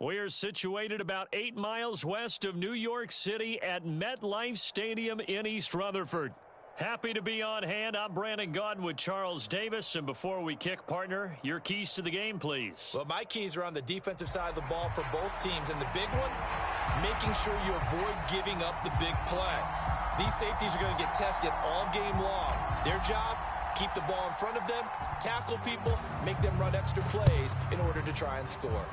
We're situated about 8 miles west of New York City at MetLife Stadium in East Rutherford. Happy to be on hand. I'm Brandon Gaudin with Charles Davis. And before we kick, partner, your keys to the game, please. Well, my keys are on the defensive side of the ball for both teams. And the big one, making sure you avoid giving up the big play. These safeties are going to get tested all game long. Their job, keep the ball in front of them, tackle people, make them run extra plays in order to try and score.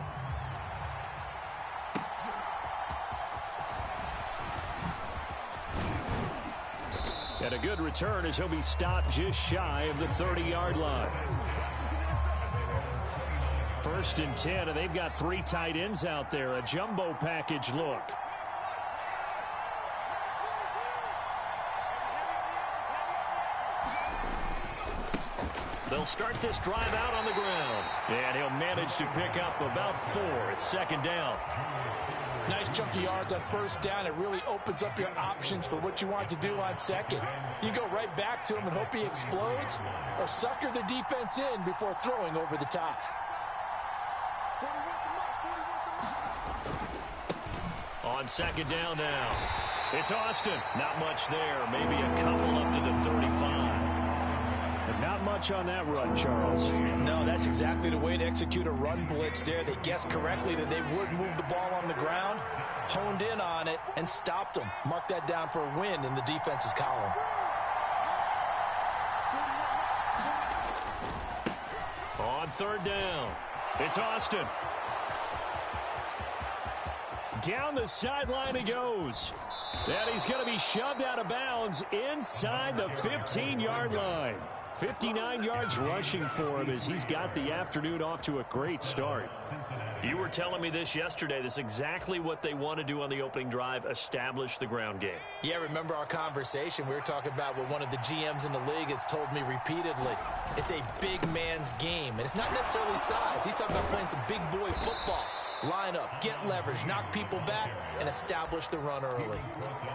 And a good return as he'll be stopped just shy of the 30-yard line. 1st and 10, and they've got 3 tight ends out there. A jumbo package look. They'll start this drive out on the ground. And he'll manage to pick up about 4. It's 2nd down. Nice chunky yards on 1st down. It really opens up your options for what you want to do on 2nd. You go right back to him and hope he explodes, or sucker the defense in before throwing over the top. On 2nd down now. It's Austin. Not much there. Maybe a couple up to the 35. But not much on that run, Charles. No, that's exactly the way to execute a run blitz there. They guessed correctly that they would move the ball on the ground, honed in on it, and stopped them. Mark that down for a win in the defense's column. On 3rd down, it's Austin. Down the sideline he goes. And he's going to be shoved out of bounds inside the 15-yard line. 59 yards rushing for him as he's got the afternoon off to a great start. You were telling me this yesterday. This is exactly what they want to do on the opening drive, establish the ground game. Yeah, remember our conversation? We were talking about what one of the GMs in the league has told me repeatedly. It's a big man's game, and it's not necessarily size. He's talking about playing some big boy football. Line up, get leverage, knock people back, and establish the run early.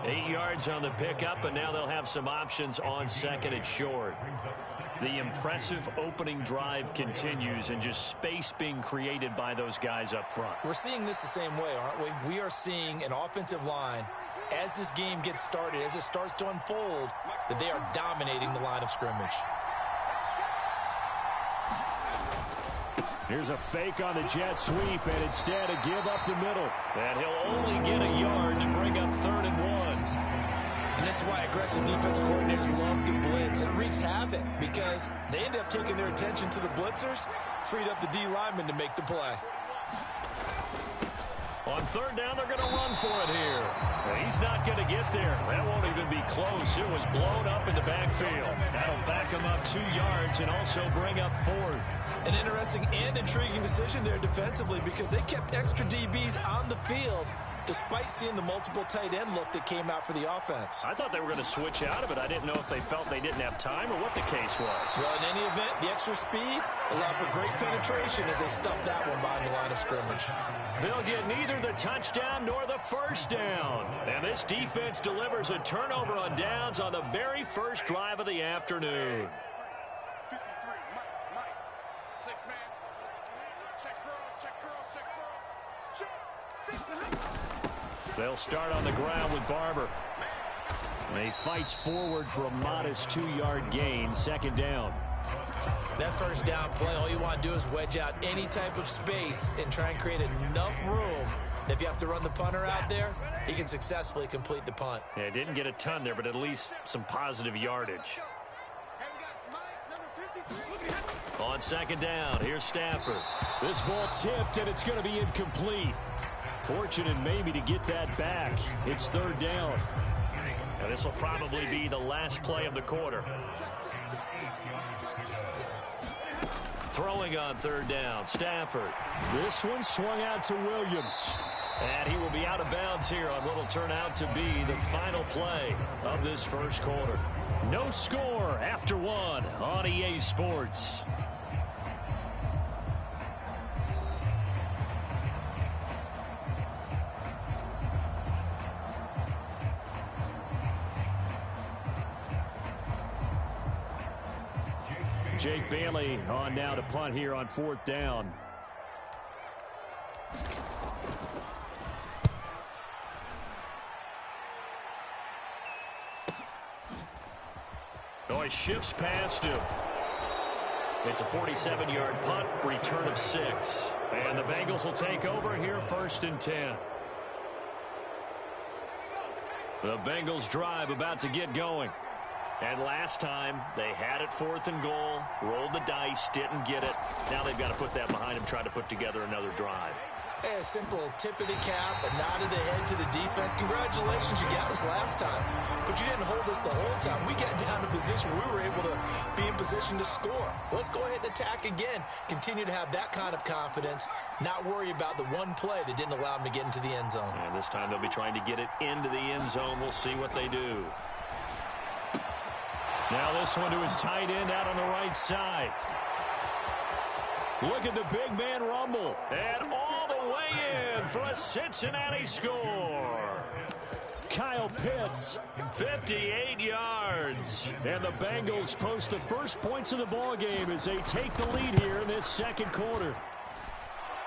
8 yards on the pickup, and now they'll have some options on 2nd and short. The impressive opening drive continues, and just space being created by those guys up front. We're seeing this the same way, aren't we? We are seeing an offensive line, as this game gets started, as it starts to unfold, that they are dominating the line of scrimmage. Here's a fake on the jet sweep, and instead a give up the middle. And he'll only get a yard to bring up 3rd and 1. And that's why aggressive defense coordinators love to blitz. It wreaks havoc because they end up taking their attention to the blitzers, freed up the D lineman to make the play. On 3rd down, they're going to run for it here. He's not going to get there. That won't even be close. It was blown up in the backfield. That'll back him up 2 yards and also bring up 4th. An interesting and intriguing decision there defensively because they kept extra DBs on the field despite seeing the multiple tight end look that came out for the offense. I thought they were going to switch out of it. I didn't know if they felt they didn't have time or what the case was. Well, in any event, the extra speed allowed for great penetration as they stuffed that one behind the line of scrimmage. They'll get neither the touchdown nor the 1st down. And this defense delivers a turnover on downs on the very first drive of the afternoon. They'll start on the ground with Barber. And he fights forward for a modest 2-yard gain, 2nd down. That 1st down play, all you want to do is wedge out any type of space and try and create enough room. If you have to run the punter out there, he can successfully complete the punt. Yeah, didn't get a ton there, but at least some positive yardage. On 2nd down, here's Stafford. This ball tipped, and it's going to be incomplete. Fortunate maybe to get that back. It's 3rd down. And this will probably be the last play of the quarter. Throwing on 3rd down, Stafford. This one swung out to Williams. And he will be out of bounds here on what will turn out to be the final play of this 1st quarter. No score after 1 on EA Sports. Jake Bailey on now to punt here on 4th down. Oh, he shifts past him. It's a 47-yard punt, return of 6. And the Bengals will take over here, 1st and 10. The Bengals drive about to get going. And last time, they had it 4th and goal, rolled the dice, didn't get it. Now they've got to put that behind them, try to put together another drive. Hey, a simple tip of the cap, a nod of the head to the defense. Congratulations, you got us last time. But you didn't hold us the whole time. We got down to position where we were able to be in position to score. Let's go ahead and attack again. Continue to have that kind of confidence, not worry about the one play that didn't allow them to get into the end zone. And this time they'll be trying to get it into the end zone. We'll see what they do. Now this one to his tight end out on the right side. Look at the big man rumble. And all the way in for a Cincinnati score. Kyle Pitts, 58 yards. And the Bengals post the first points of the ballgame as they take the lead here in this second quarter.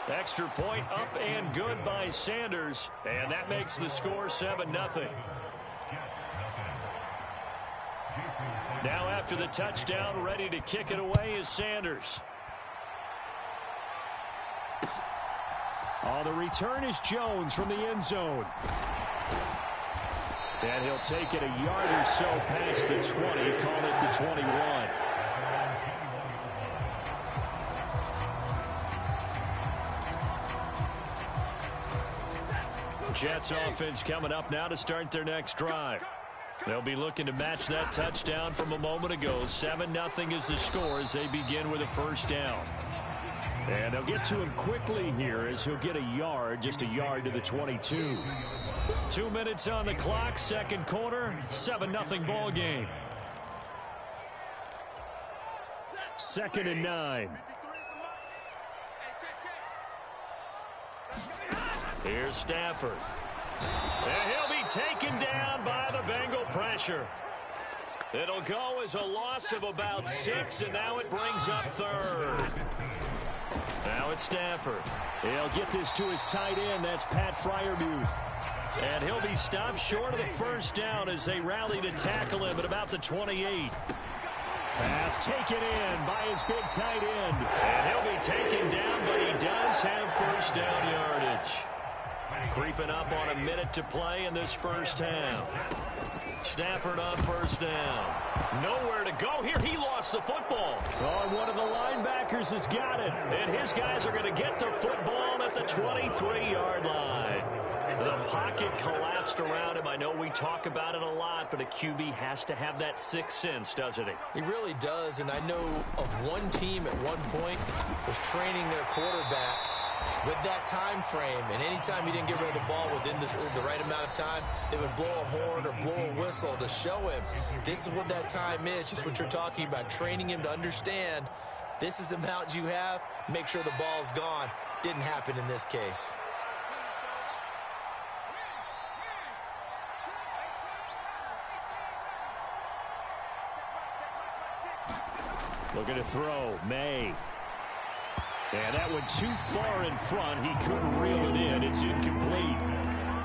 Extra point up and good by Sanders. And that makes the score 7-0. Now after the touchdown, ready to kick it away is Sanders. Oh, the return is Jones from the end zone. And he'll take it a yard or so past the 20, call it the 21. Jets offense coming up now to start their next drive. They'll be looking to match that touchdown from a moment ago. 7-0 is the score as they begin with a first down. And they'll get to him quickly here as he'll get a yard, just a yard to the 22. 2 minutes on the clock, second quarter, 7-0 ball game. 2nd and 9. Here's Stafford. And he'll be taken down by the Bengal pressure. It'll go as a loss of about 6, and now it brings up 3rd. Now it's Stafford. He'll get this to his tight end. That's Pat Freiermuth. And he'll be stopped short of the first down as they rally to tackle him at about the 28. Pass taken in by his big tight end. And he'll be taken down, but he does have first down yardage. Creeping up on a minute to play in this first half. Stafford on first down. Nowhere to go here. He lost the football. Oh, and one of the linebackers has got it. And his guys are going to get the football at the 23-yard line. The pocket collapsed around him. I know we talk about it a lot, but a QB has to have that sixth sense, doesn't he? He really does, and I know of one team at one point was training their quarterback with that time frame, and anytime he didn't get rid of the ball within the right amount of time, they would blow a horn or blow a whistle to show him this is what that time is, just what you're talking about, training him to understand this is the amount you have, make sure the ball's gone. Didn't happen in this case. Looking to throw, May. And that went too far in front. He couldn't reel it in. It's incomplete.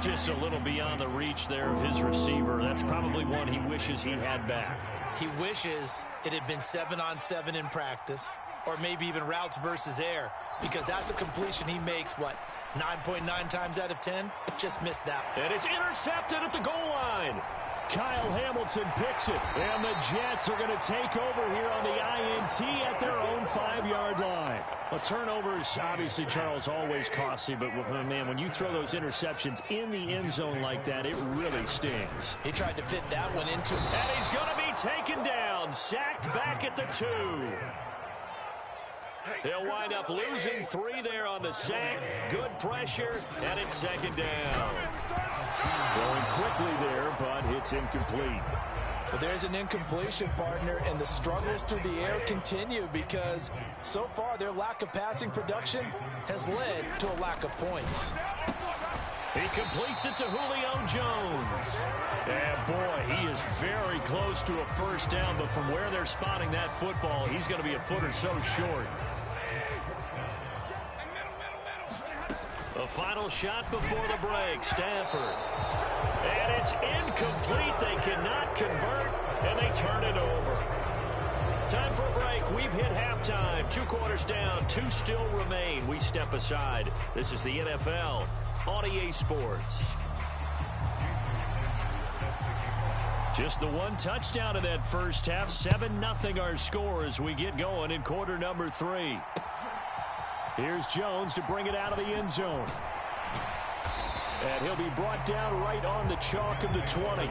Just a little beyond the reach there of his receiver. That's probably one he wishes he had back. He wishes it had been 7-on-7 in practice, or maybe even routes versus air, because that's a completion he makes, what, 9.9 times out of 10? Just missed that one. And it's intercepted at the goal line. Kyle Hamilton picks it, and the Jets are going to take over here on the INT at their own 5-yard line. A turnover is obviously, Charles, always costly, but, man, when you throw those interceptions in the end zone like that, it really stings. He tried to fit that one into him. And he's going to be taken down, sacked back at the 2. They'll wind up losing 3 there on the sack. Good pressure, and it's second down. Going quickly there, but it's incomplete. But there's an incompletion, partner, and the struggles through the air continue because so far their lack of passing production has led to a lack of points. He completes it to Julio Jones. And, boy, he is very close to a first down, but from where they're spotting that football, he's going to be a foot or so short. A final shot before the break. Stafford. And it's incomplete. They cannot convert, and they turn it over. Time for a break. We've hit halftime. 2 quarters down. 2 still remain. We step aside. This is the NFL on EA Sports. Just the 1 touchdown in that first half. 7-0 our score as we get going in quarter number 3. Here's Jones to bring it out of the end zone. And he'll be brought down right on the chalk of the 20.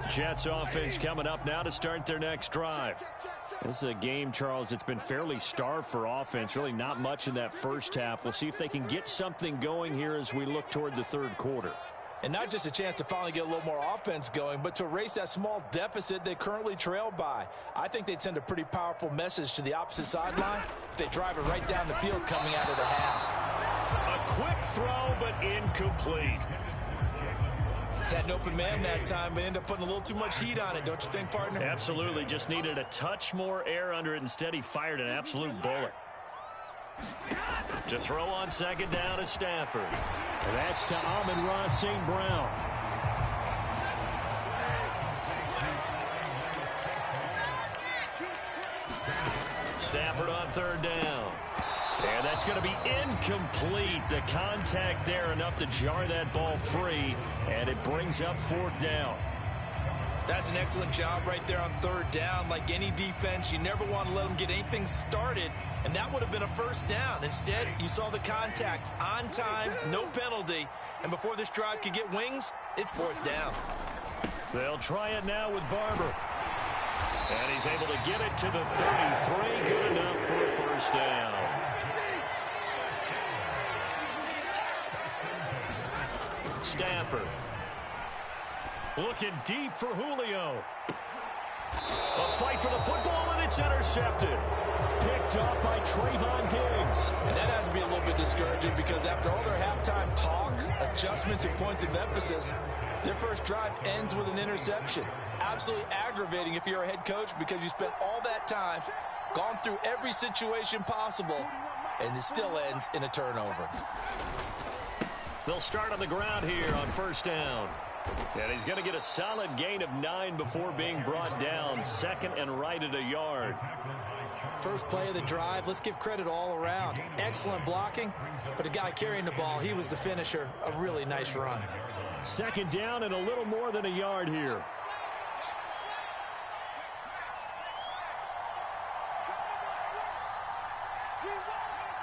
Jets offense coming up now to start their next drive. This is a game, Charles, it's been fairly starved for offense. Really not much in that first half. We'll see if they can get something going here as we look toward the third quarter. And not just a chance to finally get a little more offense going, but to erase that small deficit they currently trail by. I think they'd send a pretty powerful message to the opposite sideline if they drive it right down the field coming out of the half. A quick throw, but incomplete. Had an open man that time, but ended up putting a little too much heat on it, don't you think, partner? Absolutely. Just needed a touch more air under it. Instead, he fired an absolute bullet. To throw on second down is Stafford. And that's to Amon-Ra St. Brown. Stafford on third down. And that's going to be incomplete. The contact there enough to jar that ball free, and it brings up fourth down. That's an excellent job right there on third down. Like any defense, you never want to let them get anything started, and that would have been a first down. Instead, you saw the contact on time, no penalty, and before this drive could get wings, it's fourth down. They'll try it now with Barber. And he's able to get it to the 33. Good enough for a first down. Stafford. Looking deep for Julio. A fight for the football, and it's intercepted. Picked up by Trayvon Diggs. And that has to be a little bit discouraging because after all their halftime talk, adjustments, and points of emphasis, their first drive ends with an interception. Absolutely aggravating if you're a head coach because you spent all that time, gone through every situation possible, and it still ends in a turnover. They'll start on the ground here on first down. And he's going to get a solid gain of 9 before being brought down. Second and right at a yard. First play of the drive, let's give credit all around. Excellent blocking, but the guy carrying the ball, he was the finisher. A really nice run. Second down and a little more than a yard here.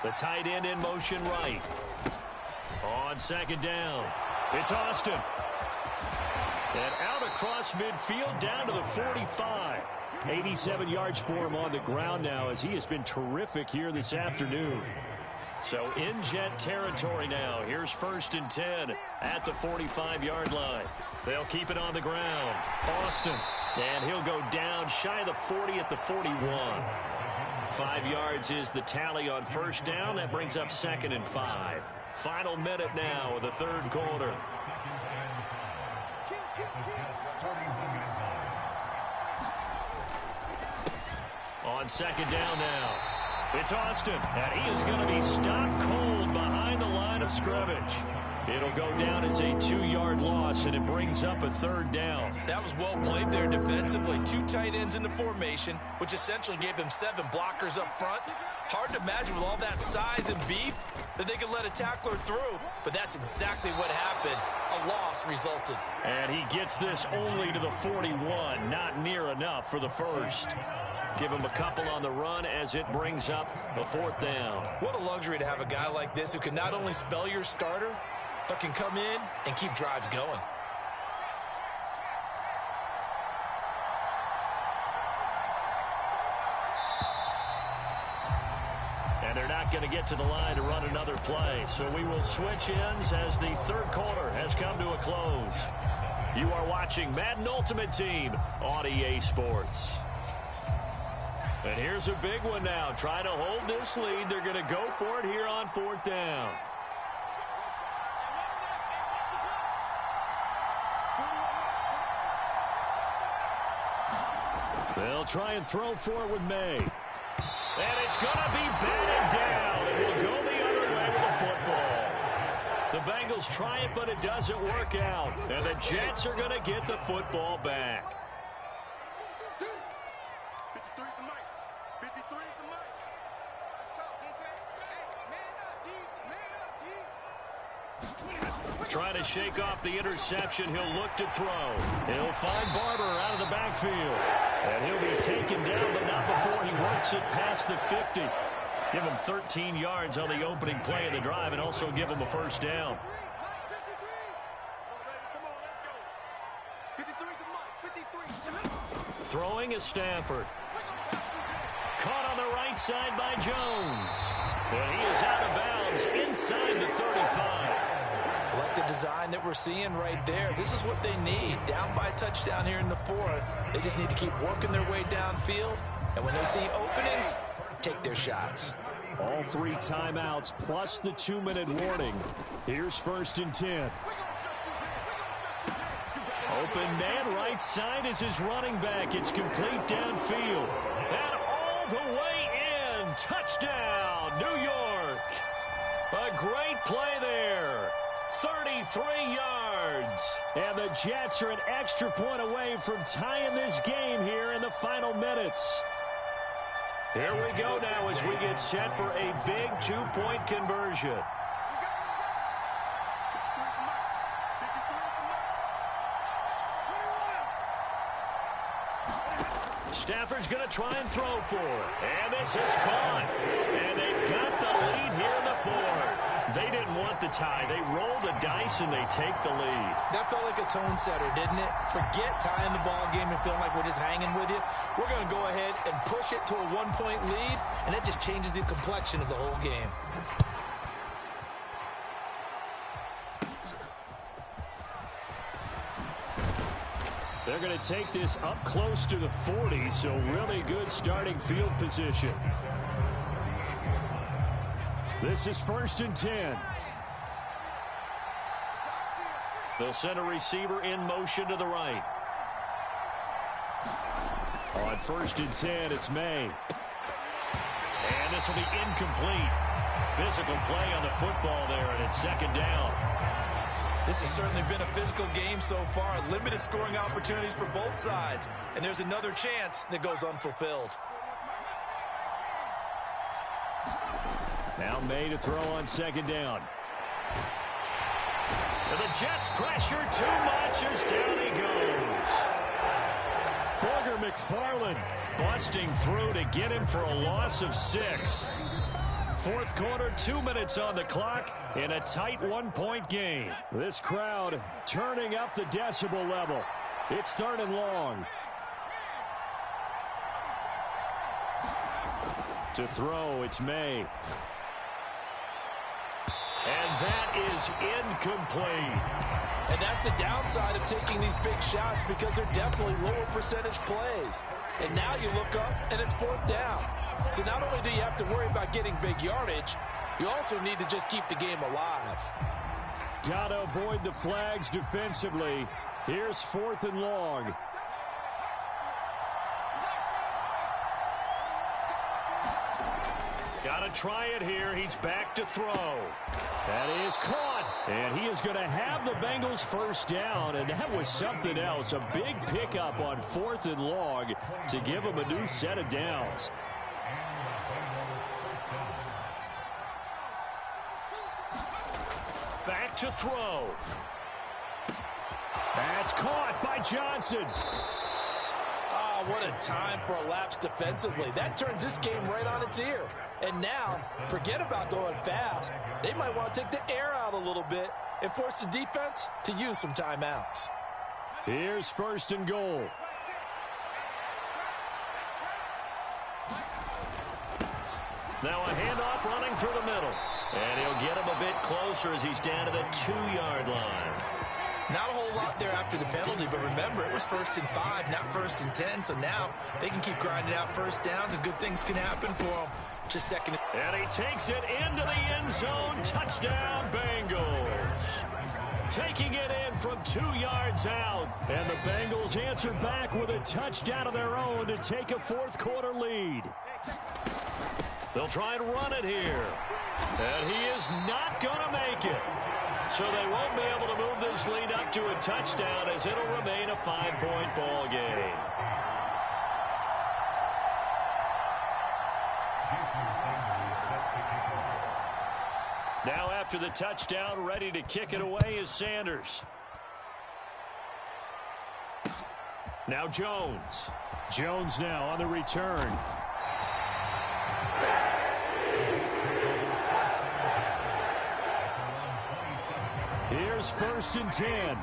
The tight end in motion right. On second down, it's Austin. And out across midfield down to the 45. 87 yards for him on the ground now as he has been terrific here this afternoon. So in Jet territory now. Here's first and 10 at the 45-yard line. They'll keep it on the ground. Austin. And he'll go down shy of the 40 at the 41. 5 yards is the tally on first down. That brings up second and 5. Final minute now of the third quarter. On second down now. It's Austin, and he is going to be stopped cold behind the line of scrimmage. It'll go down as a 2-yard loss, and it brings up a third down. That was well played there defensively. 2 tight ends in the formation, which essentially gave them 7 blockers up front. Hard to imagine with all that size and beef that they could let a tackler through, but that's exactly what happened. A loss resulted. And he gets this only to the 41, not near enough for the first. Give him a couple on the run as it brings up a fourth down. What a luxury to have a guy like this who can not only spell your starter, but can come in and keep drives going. And they're not going to get to the line to run another play. So we will switch ends as the third quarter has come to a close. You are watching Madden Ultimate Team on EA Sports. And here's a big one now. Trying to hold this lead. They're going to go for it here on fourth down. They'll try and throw for it with May. And it's going to be batted down. It will go the other way with the football. The Bengals try it, but it doesn't work out. And the Jets are going to get the football back. 53 for Mike. 53 for Mike. Let's go, defense. Hey, man up, D. Trying to shake off the interception. He'll look to throw. He'll find Barber out of the backfield. And he'll be taken down, but not before he works it past the 50. Give him 13 yards on the opening play of the drive and also give him a first down. 53 for Mike. 53. Throwing is Stafford. Caught on the right side by Jones. And he is out of bounds inside the 35. I like the design that we're seeing right there. This is what they need. Down by a touchdown here in the fourth. They just need to keep working their way downfield. And when they see openings, take their shots. All 3 timeouts plus the 2-minute warning. Here's 1st and 10. Open man right side is his running back. It's complete downfield. And all the way in. Touchdown, New York. A great play there. 33 yards. And the Jets are an extra point away from tying this game here in the final minutes. Here we go now as we get set for a big 2-point conversion. Stafford's going to try and throw for it. And this is caught. And they've got the lead here in the fourth. They didn't want the tie. They roll the dice and they take the lead. That felt like a tone setter, didn't it? Forget tying the ball game and feeling like we're just hanging with you. We're going to go ahead and push it to a 1-point lead, and that just changes the complexion of the whole game. They're going to take this up close to the 40, so really good starting field position. This is 1st and 10. They'll send a receiver in motion to the right. On 1st and 10, it's May. And this will be incomplete. Physical play on the football there, and it's 2nd down. This has certainly been a physical game so far. Limited scoring opportunities for both sides. And there's another chance that goes unfulfilled. Now May to throw on 2nd down. And the Jets pressure too much as down he goes. Booger McFarland busting through to get him for a loss of 6. Fourth quarter, 2 minutes on the clock in a tight 1-point game. This crowd turning up the decibel level. It's 3rd and long. To throw, it's May. And that is incomplete. And that's the downside of taking these big shots because they're definitely lower percentage plays. And now you look up and it's 4th down. So not only do you have to worry about getting big yardage, you also need to just keep the game alive. Got to avoid the flags defensively. Here's 4th and long. Got to try it here. He's back to throw. That is caught. And he is going to have the Bengals first down. And that was something else. A big pickup on 4th and long to give him a new set of downs. Back to throw. That's caught by Johnson. Oh, what a time for a lapse defensively. That turns this game right on its ear. And now, forget about going fast. They might want to take the air out a little bit and force the defense to use some timeouts. Here's 1st and goal. Now a handoff running through the middle. And he'll get him a bit closer as he's down to the 2-yard line. Not a whole lot there after the penalty, but remember, it was 1st and 5, not 1st and 10. So now they can keep grinding out first downs and good things can happen for them. Just second. And he takes it into the end zone. Touchdown, Bengals. Taking it in from 2 yards out. And the Bengals answer back with a touchdown of their own to take a fourth-quarter lead. They'll try and run it here. And he is not going to make it. So they won't be able to move this lead up to a touchdown as it'll remain a 5-point ball game. Now after the touchdown, ready to kick it away is Sanders. Now Jones. Jones now on the return. Here's 1st and 10.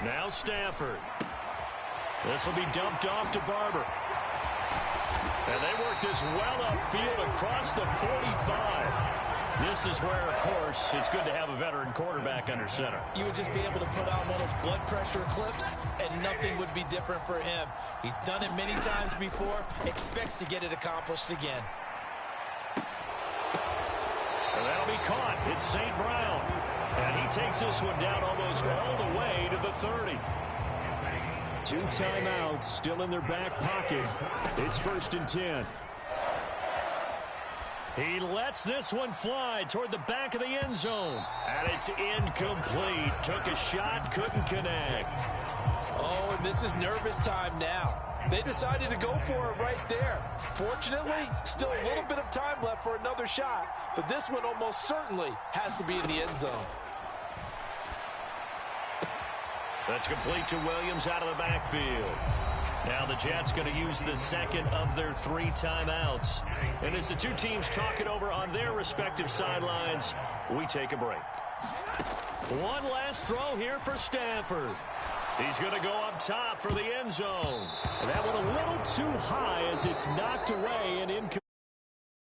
Now Stafford. This will be dumped off to Barber. And they work this well upfield across the 45. This is where, of course, it's good to have a veteran quarterback under center. You would just be able to put on one of those blood pressure clips, and nothing would be different for him. He's done it many times before, expects to get it accomplished again. And that'll be caught. It's St. Brown. And he takes this one down almost all the way to the 30. 2 timeouts still in their back pocket. It's 1st and 10. He lets this one fly toward the back of the end zone. And it's incomplete. Took a shot, couldn't connect. Oh, and this is nervous time now. They decided to go for it right there. Fortunately, still a little bit of time left for another shot. But this one almost certainly has to be in the end zone. That's complete to Williams out of the backfield. Now the Jets going to use the second of their 3 timeouts. And as the two teams talk it over on their respective sidelines, we take a break. One last throw here for Stafford. He's going to go up top for the end zone. And that one a little too high as it's knocked away and incomplete.